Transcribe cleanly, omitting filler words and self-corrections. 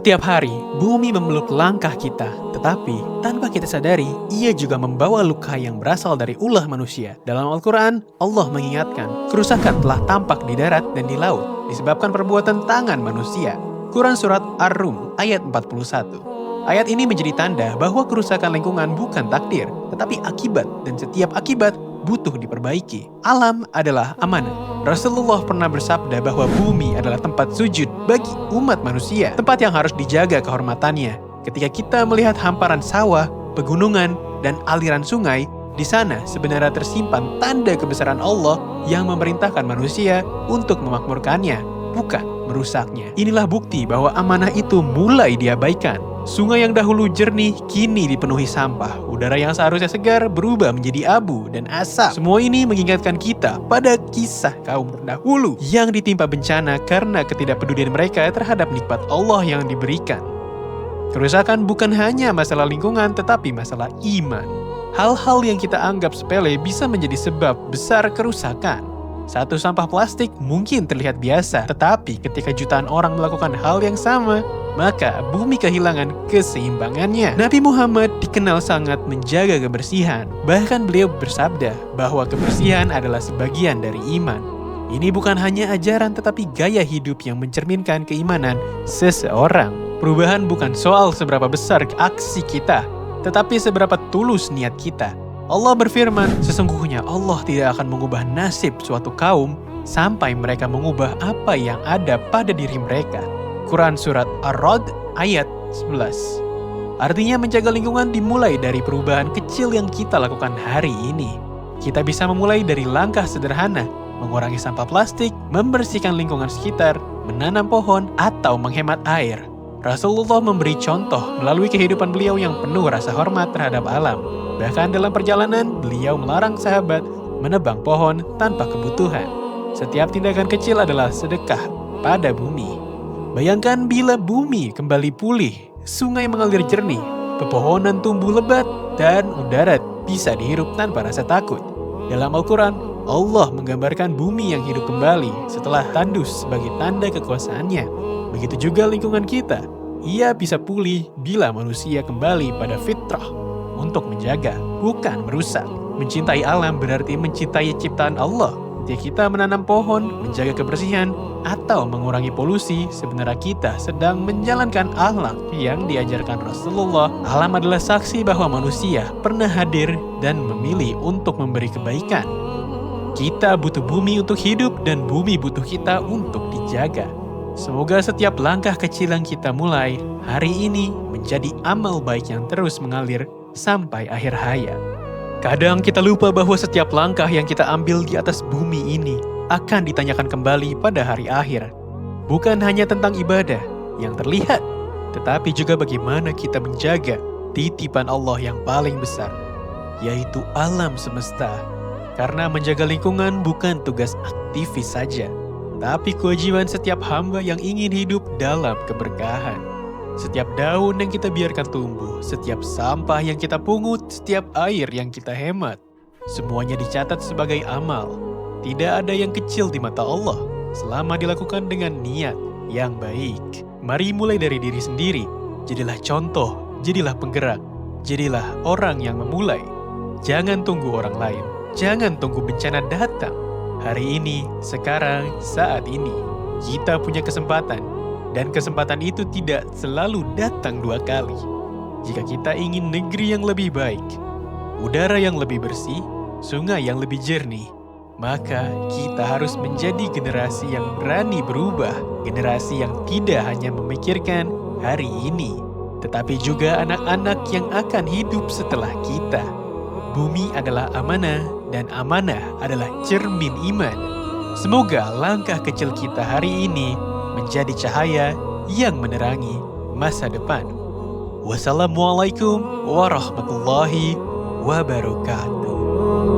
Setiap hari, bumi memeluk langkah kita. Tetapi, tanpa kita sadari, ia juga membawa luka yang berasal dari ulah manusia. Dalam Al-Quran, Allah mengingatkan, kerusakan telah tampak di darat dan di laut, disebabkan perbuatan tangan manusia. Quran Surat Ar-Rum, ayat 41. Ayat ini menjadi tanda bahwa kerusakan lingkungan bukan takdir, tetapi akibat, dan setiap akibat butuh diperbaiki. Alam adalah amanah. Rasulullah pernah bersabda bahwa bumi adalah tempat sujud bagi umat manusia, tempat yang harus dijaga kehormatannya. Ketika kita melihat hamparan sawah, pegunungan, dan aliran sungai, di sana sebenarnya tersimpan tanda kebesaran Allah yang memerintahkan manusia untuk memakmurkannya, bukan merusaknya. Inilah bukti bahwa amanah itu mulai diabaikan. Sungai yang dahulu jernih kini dipenuhi sampah. Udara yang seharusnya segar berubah menjadi abu dan asap. Semua ini mengingatkan kita pada kisah kaum terdahulu yang ditimpa bencana karena ketidakpedulian mereka terhadap nikmat Allah yang diberikan. Kerusakan bukan hanya masalah lingkungan tetapi masalah iman. Hal-hal yang kita anggap sepele bisa menjadi sebab besar kerusakan. Satu sampah plastik mungkin terlihat biasa, tetapi ketika jutaan orang melakukan hal yang sama, maka bumi kehilangan keseimbangannya. Nabi Muhammad dikenal sangat menjaga kebersihan. Bahkan beliau bersabda bahwa kebersihan adalah sebagian dari iman. Ini bukan hanya ajaran tetapi gaya hidup yang mencerminkan keimanan seseorang. Perubahan bukan soal seberapa besar aksi kita, tetapi seberapa tulus niat kita. Allah berfirman, sesungguhnya Allah tidak akan mengubah nasib suatu kaum sampai mereka mengubah apa yang ada pada diri mereka. Quran Surat Ar-Ra'd ayat 11. Artinya menjaga lingkungan dimulai dari perubahan kecil yang kita lakukan hari ini. Kita bisa memulai dari langkah sederhana, mengurangi sampah plastik, membersihkan lingkungan sekitar, menanam pohon, atau menghemat air. Rasulullah memberi contoh melalui kehidupan beliau yang penuh rasa hormat terhadap alam. Bahkan dalam perjalanan, beliau melarang sahabat menebang pohon tanpa kebutuhan. Setiap tindakan kecil adalah sedekah pada bumi. Bayangkan bila bumi kembali pulih, sungai mengalir jernih, pepohonan tumbuh lebat, dan udara bisa dihirup tanpa rasa takut. Dalam Al-Quran, Allah menggambarkan bumi yang hidup kembali setelah tandus sebagai tanda kekuasaannya. Begitu juga lingkungan kita. Ia bisa pulih bila manusia kembali pada fitrah untuk menjaga, bukan merusak. Mencintai alam berarti mencintai ciptaan Allah. Jika kita menanam pohon, menjaga kebersihan, atau mengurangi polusi, sebenarnya kita sedang menjalankan akhlak yang diajarkan Rasulullah. Alam adalah saksi bahwa manusia pernah hadir dan memilih untuk memberi kebaikan. Kita butuh bumi untuk hidup dan bumi butuh kita untuk dijaga. Semoga setiap langkah kecil yang kita mulai hari ini menjadi amal baik yang terus mengalir sampai akhir hayat. Kadang kita lupa bahwa setiap langkah yang kita ambil di atas bumi ini akan ditanyakan kembali pada hari akhir. Bukan hanya tentang ibadah yang terlihat, tetapi juga bagaimana kita menjaga titipan Allah yang paling besar, yaitu alam semesta. Karena menjaga lingkungan bukan tugas aktivis saja, tapi kewajiban setiap hamba yang ingin hidup dalam keberkahan. Setiap daun yang kita biarkan tumbuh, setiap sampah yang kita pungut, setiap air yang kita hemat, semuanya dicatat sebagai amal. Tidak ada yang kecil di mata Allah, selama dilakukan dengan niat yang baik. Mari mulai dari diri sendiri, jadilah contoh, jadilah penggerak, jadilah orang yang memulai. Jangan tunggu orang lain, jangan tunggu bencana datang. Hari ini, sekarang, saat ini, kita punya kesempatan. Dan kesempatan itu tidak selalu datang dua kali. Jika kita ingin negeri yang lebih baik, udara yang lebih bersih, sungai yang lebih jernih, maka kita harus menjadi generasi yang berani berubah. Generasi yang tidak hanya memikirkan hari ini, tetapi juga anak-anak yang akan hidup setelah kita. Bumi adalah amanah, dan amanah adalah cermin iman. Semoga langkah kecil kita hari ini menjadi cahaya yang menerangi masa depan. Wassalamualaikum warahmatullahi wabarakatuh.